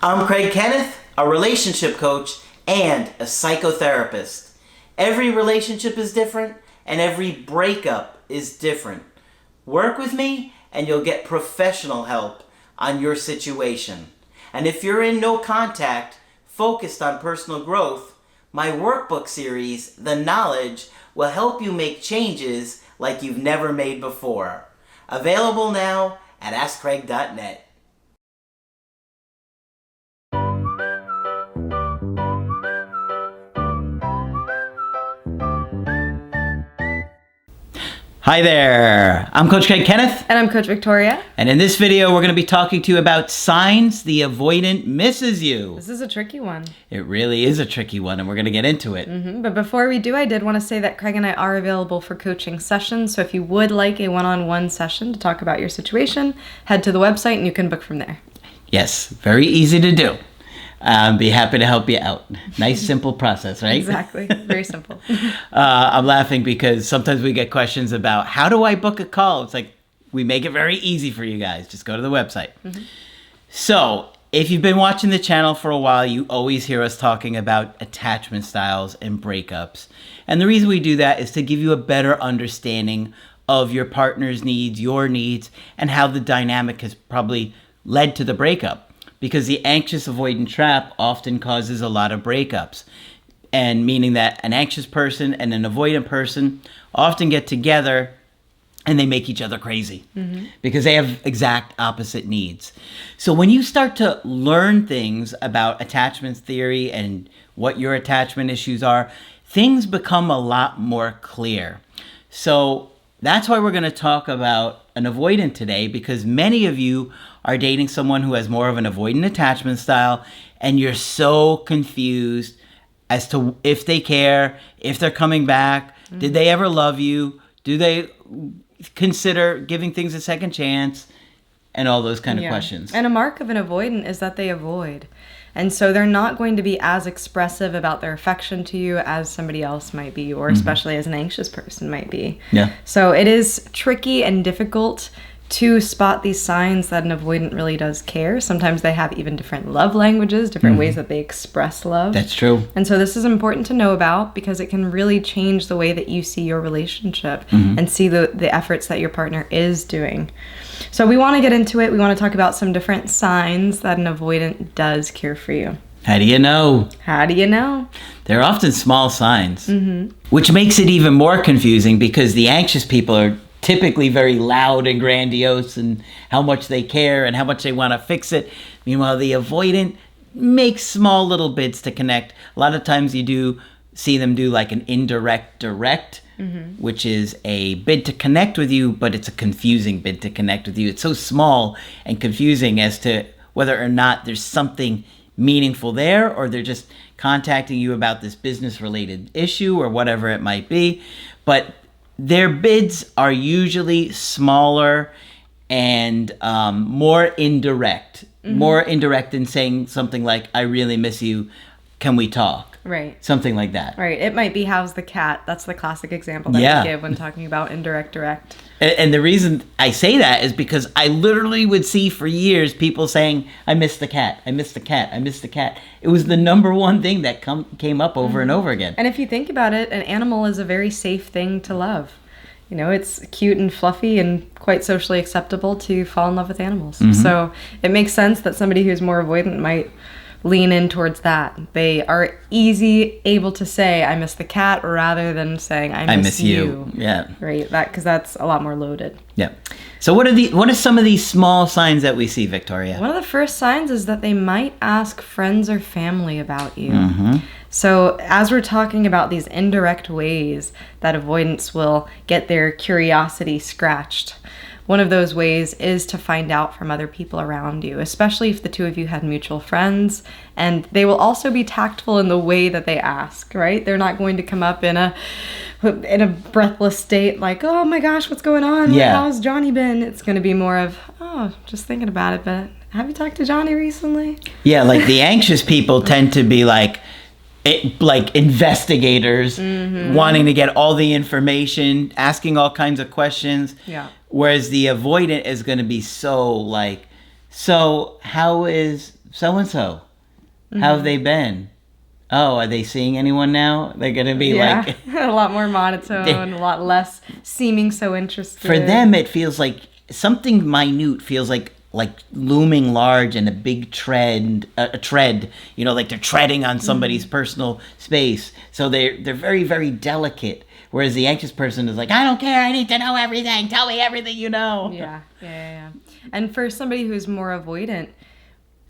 I'm Craig Kenneth, a relationship coach and a psychotherapist. Every relationship is different and every breakup is different. Work with me and you'll get professional help on your situation. And if you're in no contact, focused on personal growth, my workbook series, The Knowledge, will help you make changes like you've never made before. Available now at AskCraig.net. Hi there, I'm Coach Craig Kenneth. And I'm Coach Victoria. And in this video, we're going to be talking to you about signs the avoidant misses you. This is a tricky one. It really is a tricky one, and we're going to get into it. But before we do, I did want to say that Craig and I are available for coaching sessions. So if you would like a one-on-one session to talk about your situation, head to the website and you can book from there. Yes, very easy to do. Be happy to help you out. Nice, simple process, right? Exactly. Very simple. I'm laughing because sometimes we get questions about how do I book a call? It's like we make it very easy for you guys. Just go to the website. So if you've been watching the channel for a while, you always hear us talking about attachment styles and breakups. And the reason we do that is to give you a better understanding of your partner's needs, your needs, and how the dynamic has probably led to the breakup. Because the anxious avoidant trap often causes a lot of breakups. And meaning that an anxious person and an avoidant person often get together and they make each other crazy. Because they have exact opposite needs. So when you start to learn things about attachment theory and what your attachment issues are, things become a lot more clear. So that's why we're going to talk about an avoidant today, because many of you are dating someone who has more of an avoidant attachment style, and you're so confused as to if they care, if they're coming back, did they ever love you, do they consider giving things a second chance, and all those kind of questions. And a mark of an avoidant is that they avoid. And so they're not going to be as expressive about their affection to you as somebody else might be, or especially as an anxious person might be. Yeah. So it is tricky and difficult to spot these signs that an avoidant really does care. Sometimes they have even different love languages, different ways that they express love. That's true. And so this is important to know about because it can really change the way that you see your relationship and see the efforts that your partner is doing. So we want to get into it. We want to talk about some different signs that an avoidant does care for you. How do you know? How do you know? They're often small signs, which makes it even more confusing because the anxious people are typically very loud and grandiose and how much they care and how much they want to fix it. Meanwhile, the avoidant makes small little bits to connect. A lot of times you do see them do like an indirect direct, which is a bid to connect with you, but it's a confusing bid to connect with you. It's so small and confusing as to whether or not there's something meaningful there, or they're just contacting you about this business-related issue or whatever it might be. But their bids are usually smaller and more indirect. More indirect in saying something like, I really miss you, can we talk? Right. Something like that. Right. It might be, how's the cat? That's the classic example that we give when talking about indirect direct. And the reason I say that is because I literally would see for years people saying, I miss the cat, I miss the cat, I miss the cat. It was the number one thing that came up over and over again. And if you think about it, an animal is a very safe thing to love. You know, it's cute and fluffy and quite socially acceptable to fall in love with animals. So it makes sense that somebody who's more avoidant might lean in towards that. They are able to say, I miss the cat, rather than saying, I miss you. Yeah. Right. Because that's a lot more loaded. Yeah. So what are some of these small signs that we see, Victoria? One of the first signs is that they might ask friends or family about you. So as we're talking about these indirect ways that avoidants will get their curiosity scratched, one of those ways is to find out from other people around you, especially if the two of you had mutual friends. And they will also be tactful in the way that they ask, right? They're not going to come up in a breathless state like, oh my gosh, what's going on? Yeah. How's Johnny been? It's going to be more of, oh, just thinking about it, but have you talked to Johnny recently? Yeah, like the anxious people tend to be like investigators, wanting to get all the information, asking all kinds of questions. Yeah. Whereas the avoidant is going to be so how is so-and-so? How have they been? Oh, are they seeing anyone now? They're going to be like... a lot more monotone, a lot less seeming so interested. For them, it feels like something minute feels like looming large and a big tread, like they're treading on somebody's personal space. So they're very, very delicate. Whereas the anxious person is like, I don't care, I need to know everything. Tell me everything you know. Yeah. And for somebody who's more avoidant,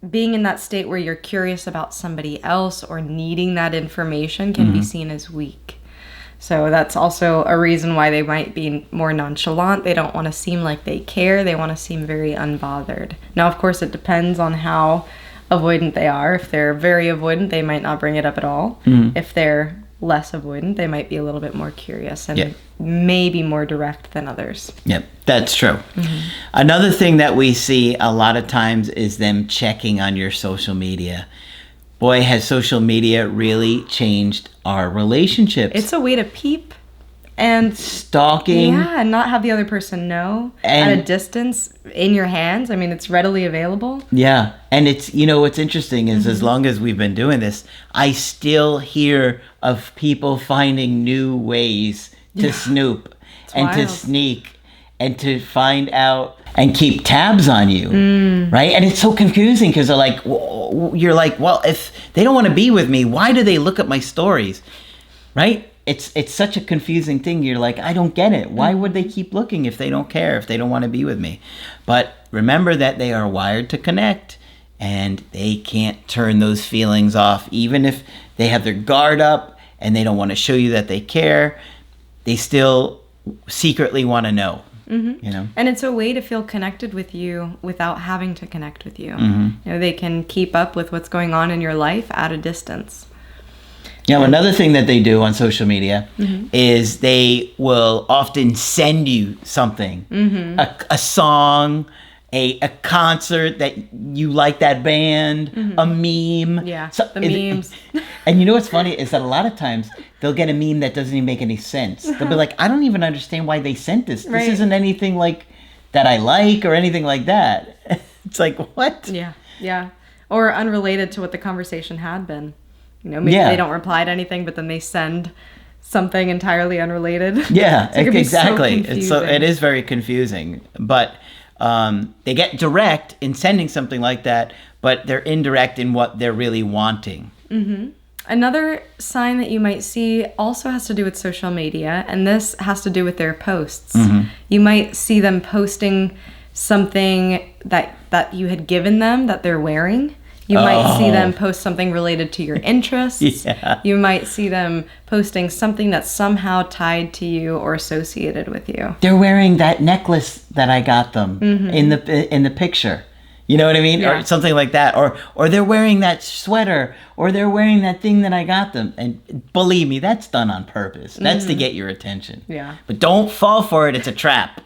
being in that state where you're curious about somebody else or needing that information can be seen as weak. So that's also a reason why they might be more nonchalant. They don't want to seem like they care. They want to seem very unbothered. Now, of course, it depends on how avoidant they are. If they're very avoidant, they might not bring it up at all. If they're less avoidant, they might be a little bit more curious and maybe more direct than others. Yep, that's true. Another thing that we see a lot of times is them checking on your social media. Boy, has social media really changed our relationships. It's a way to peep and stalking. Yeah, and not have the other person know at a distance in your hands. I mean, it's readily available. Yeah, and it's, what's interesting is as long as we've been doing this, I still hear of people finding new ways to snoop and to sneak and to find out and keep tabs on you, right? And it's so confusing because you're like, well, if they don't want to be with me, why do they look at my stories, right? It's such a confusing thing. You're like, I don't get it. Why would they keep looking if they don't care, if they don't want to be with me? But remember that they are wired to connect, and they can't turn those feelings off. Even if they have their guard up and they don't want to show you that they care, they still secretly want to know. And it's a way to feel connected with you without having to connect with you. They can keep up with what's going on in your life at a distance. Another thing that they do on social media is they will often send you something, a song, a concert that you like that band, a meme. The memes. And you know what's funny is that a lot of times they'll get a meme that doesn't even make any sense. They'll be like, I don't even understand why they sent this. This isn't anything like that I like or anything like that. It's like, what? Yeah. Or unrelated to what the conversation had been. Maybe they don't reply to anything, but then they send something entirely unrelated. Yeah, so exactly. So it is very confusing. But they get direct in sending something like that, but they're indirect in what they're really wanting. Another sign that you might see also has to do with social media, and this has to do with their posts. You might see them posting something that you had given them that they're wearing. You might see them post something related to your interests. You might see them posting something that's somehow tied to you or associated with you. They're wearing that necklace that I got them in the picture. You know what I mean? Or something like that. Or they're wearing that sweater, or they're wearing that thing that I got them. And believe me, that's done on purpose. That's to get your attention. But don't fall for it. It's a trap.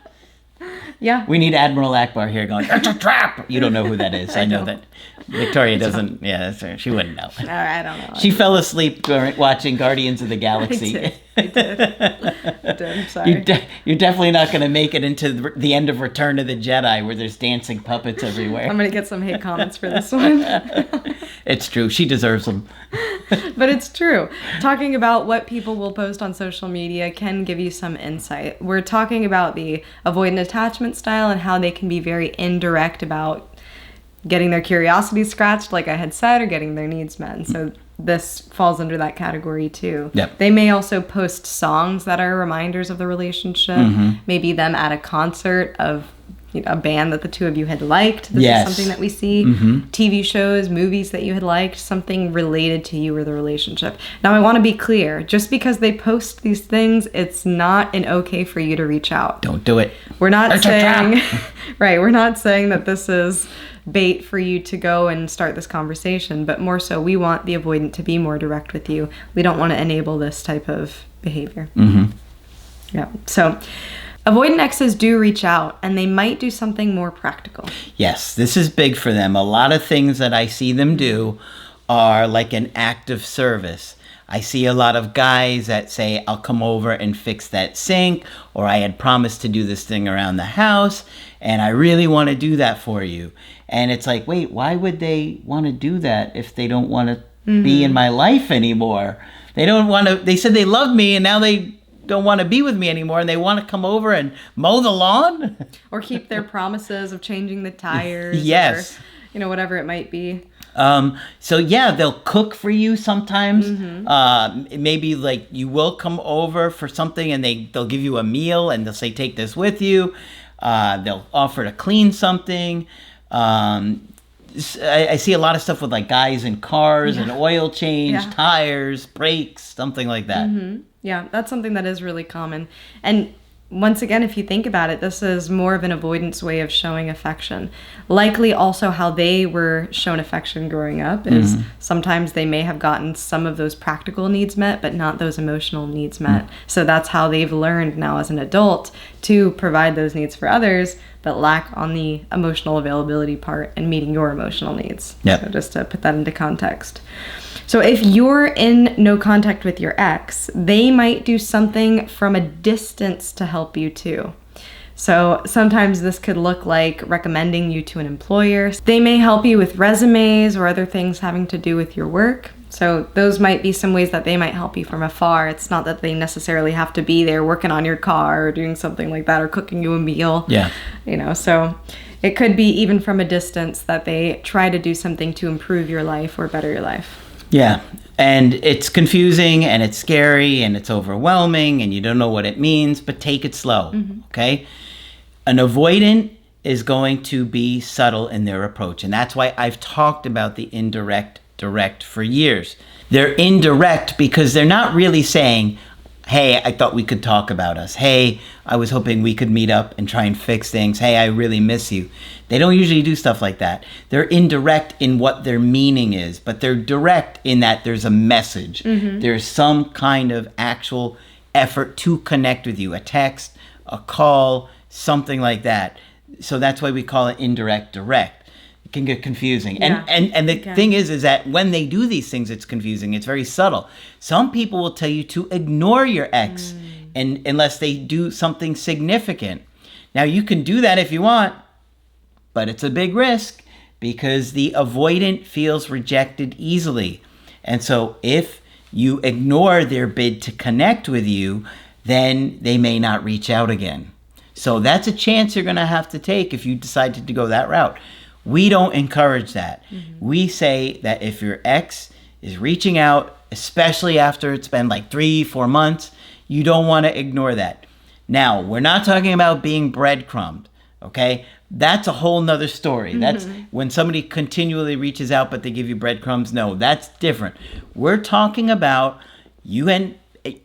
We need Admiral Akbar here going, it's a trap. You don't know who that is. I know that. Victoria doesn't. Yeah, that's right. She wouldn't know. I don't know. She fell asleep watching Guardians of the Galaxy. I did. I'm sorry. You're definitely not going to make it into the end of Return of the Jedi where there's dancing puppets everywhere. I'm going to get some hate comments for this one. It's true. She deserves them. But it's true. Talking about what people will post on social media can give you some insight. We're talking about the avoidant attachment style and how they can be very indirect about getting their curiosity scratched, like I had said, or getting their needs met. So this falls under that category too. They may also post songs that are reminders of the relationship. Maybe them at a concert of a band that the two of you had liked. This is something that we see. TV shows, movies that you had liked, something related to you or the relationship. Now, I want to be clear. Just because they post these things, it's not an okay for you to reach out. Don't do it. We're not saying, we're not saying that this is bait for you to go and start this conversation, but more so we want the avoidant to be more direct with you. We don't want to enable this type of behavior. So avoidant exes do reach out, and they might do something more practical. Yes, this is big for them. A lot of things that I see them do are like an act of service. I see a lot of guys that say, I'll come over and fix that sink, or I had promised to do this thing around the house, and I really want to do that for you. And it's like, wait, why would they want to do that if they don't want to be in my life anymore? They don't want to, they said they love me and now they don't want to be with me anymore and they want to come over and mow the lawn? Or keep their promises of changing the tires. Yes. Or, whatever it might be. So yeah, they'll cook for you sometimes. Maybe like you will come over for something and they'll give you a meal and they'll say, take this with you. They'll offer to clean something. I see a lot of stuff with like guys in cars and oil change, tires, brakes, something like that. Yeah, that's something that is really common. And once again, if you think about it, this is more of an avoidance way of showing affection. Likely also how they were shown affection growing up is sometimes they may have gotten some of those practical needs met, but not those emotional needs met. So that's how they've learned now as an adult to provide those needs for others, but lack on the emotional availability part and meeting your emotional needs. Yep. So just to put that into context. So if you're in no contact with your ex, they might do something from a distance to help you too. So sometimes this could look like recommending you to an employer. They may help you with resumes or other things having to do with your work. So those might be some ways that they might help you from afar. It's not that they necessarily have to be there working on your car or doing something like that or cooking you a meal. Yeah. So it could be even from a distance that they try to do something to improve your life or better your life. Yeah. And it's confusing and it's scary and it's overwhelming and you don't know what it means, but take it slow. Okay. An avoidant is going to be subtle in their approach. And that's why I've talked about the indirect, direct for years. They're indirect because they're not really saying, hey, I thought we could talk about us. Hey, I was hoping we could meet up and try and fix things. Hey, I really miss you. They don't usually do stuff like that. They're indirect in what their meaning is, but they're direct in that there's a message. There's some kind of actual effort to connect with you, a text, a call, something like that. So that's why we call it indirect, direct. It can get confusing. Yeah. And the thing is that when they do these things, it's confusing. It's very subtle. Some people will tell you to ignore your ex and unless they do something significant. Now, you can do that if you want, but it's a big risk because the avoidant feels rejected easily. And so if you ignore their bid to connect with you, then they may not reach out again. So that's a chance you're going to have to take if you decide to go that route. We don't encourage that. We say that if your ex is reaching out, especially after it's been like 3-4 months, you don't want to ignore that. Now, we're not talking about being breadcrumbed, okay? That's a whole nother story. That's when somebody continually reaches out but they give you breadcrumbs. No, that's different. We're talking about you and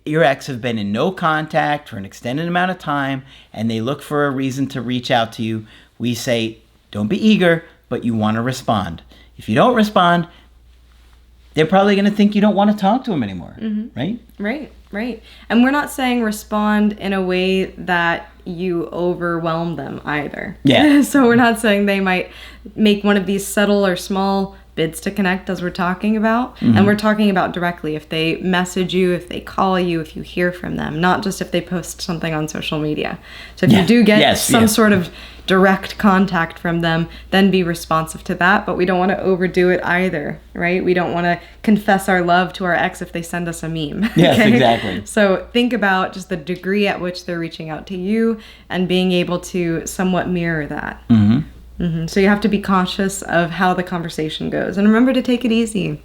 your ex have been in no contact for an extended amount of time and they look for a reason to reach out to you. We say, don't be eager, but you want to respond. If you don't respond, they're probably going to think you don't want to talk to them anymore, right? Right. And we're not saying respond in a way that you overwhelm them either. Yeah. So we're not saying they might make one of these subtle or small bids to connect as we're talking about. And we're talking about directly if they message you, if they call you, if you hear from them, not just if they post something on social media. So if you do get some sort of direct contact from them, then be responsive to that. But we don't want to overdo it either, right? We don't want to confess our love to our ex if they send us a meme. Yes, exactly. So think about just the degree at which they're reaching out to you and being able to somewhat mirror that. So you have to be cautious of how the conversation goes. And remember to take it easy.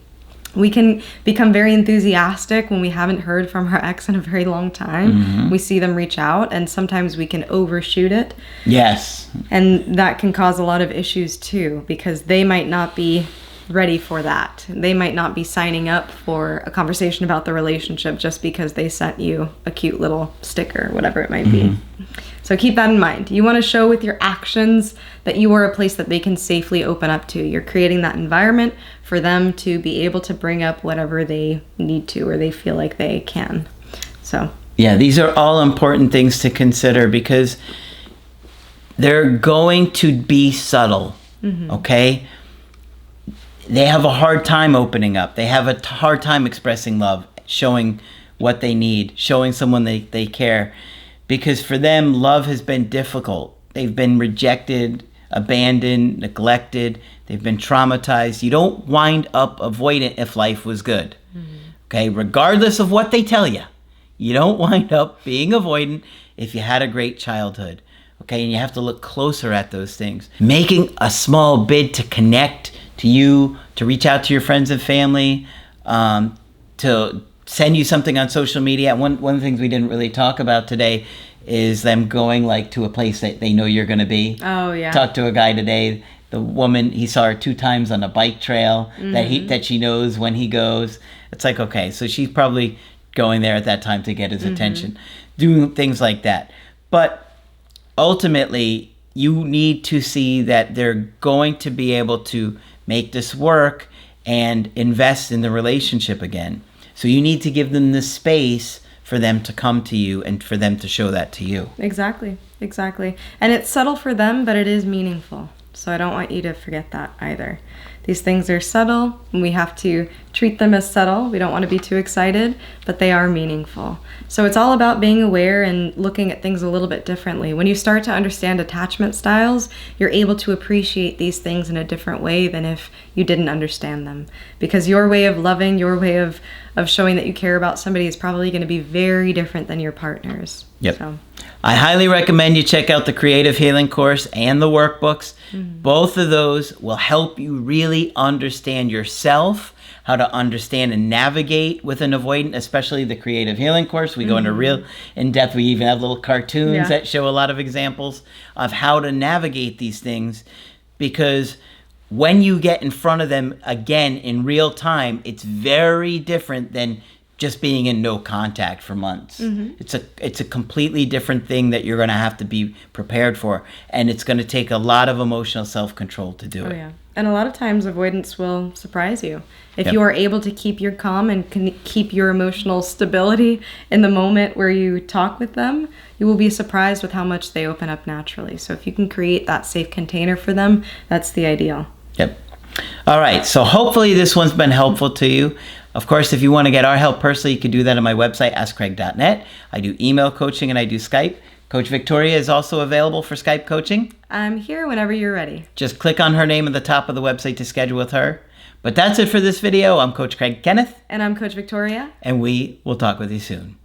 We can become very enthusiastic when we haven't heard from our ex in a very long time. We see them reach out, and sometimes we can overshoot it. Yes. And that can cause a lot of issues too, because they might not be ready for that. They might not be signing up for a conversation about the relationship just because they sent you a cute little sticker, whatever it might be. So keep that in mind. You want to show with your actions that you are a place that they can safely open up to. You're creating that environment for them to be able to bring up whatever they need to or they feel like they can. So yeah, these are all important things to consider because they're going to be subtle, okay? They have a hard time opening up. They have a hard time expressing love, showing what they need, showing someone they care. Because for them, love has been difficult. They've been rejected abandoned, neglected, they've been traumatized. You don't wind up avoidant if life was good. Okay, regardless of what they tell you, you don't wind up being avoidant if you had a great childhood. Okay, and you have to look closer at those things. Making a small bid to connect to you, to reach out to your friends and family, to send you something on social media. One of the things we didn't really talk about today is them going like to a place that they know you're going to be. Oh, yeah. Talked to a guy today. The woman, he saw her 2 times on a bike trail that she knows when he goes. It's like, okay, so she's probably going there at that time to get his attention. Doing things like that. But ultimately, you need to see that they're going to be able to make this work and invest in the relationship again. So you need to give them the space for them to come to you and for them to show that to you. Exactly. And it's subtle for them, but it is meaningful. So I don't want you to forget that either. These things are subtle, and we have to treat them as subtle. We don't want to be too excited, but they are meaningful. So it's all about being aware and looking at things a little bit differently. When you start to understand attachment styles, you're able to appreciate these things in a different way than if you didn't understand them. Because your way of loving, your way of showing that you care about somebody is probably going to be very different than your partner's. Yep. So. I highly recommend you check out the Creative Healing course and the workbooks. Both of those will help you really understand yourself, how to understand and navigate with an avoidant, especially the Creative Healing course. We go into real in-depth. We even have little cartoons that show a lot of examples of how to navigate these things, because when you get in front of them again in real time, it's very different than just being in no contact for months. It's a completely different thing that you're going to have to be prepared for, and it's going to take a lot of emotional self-control to do it. Yeah. And a lot of times avoidance will surprise you. If you are able to keep your calm and keep your emotional stability in the moment where you talk with them, you will be surprised with how much they open up naturally. So if you can create that safe container for them, that's the ideal. Yep. All right. So hopefully this one's been helpful to you. Of course, if you want to get our help personally, you can do that on my website, askcraig.net. I do email coaching and I do Skype. Coach Victoria is also available for Skype coaching. I'm here whenever you're ready. Just click on her name at the top of the website to schedule with her. But that's it for this video. I'm Coach Craig Kenneth. And I'm Coach Victoria. And we will talk with you soon.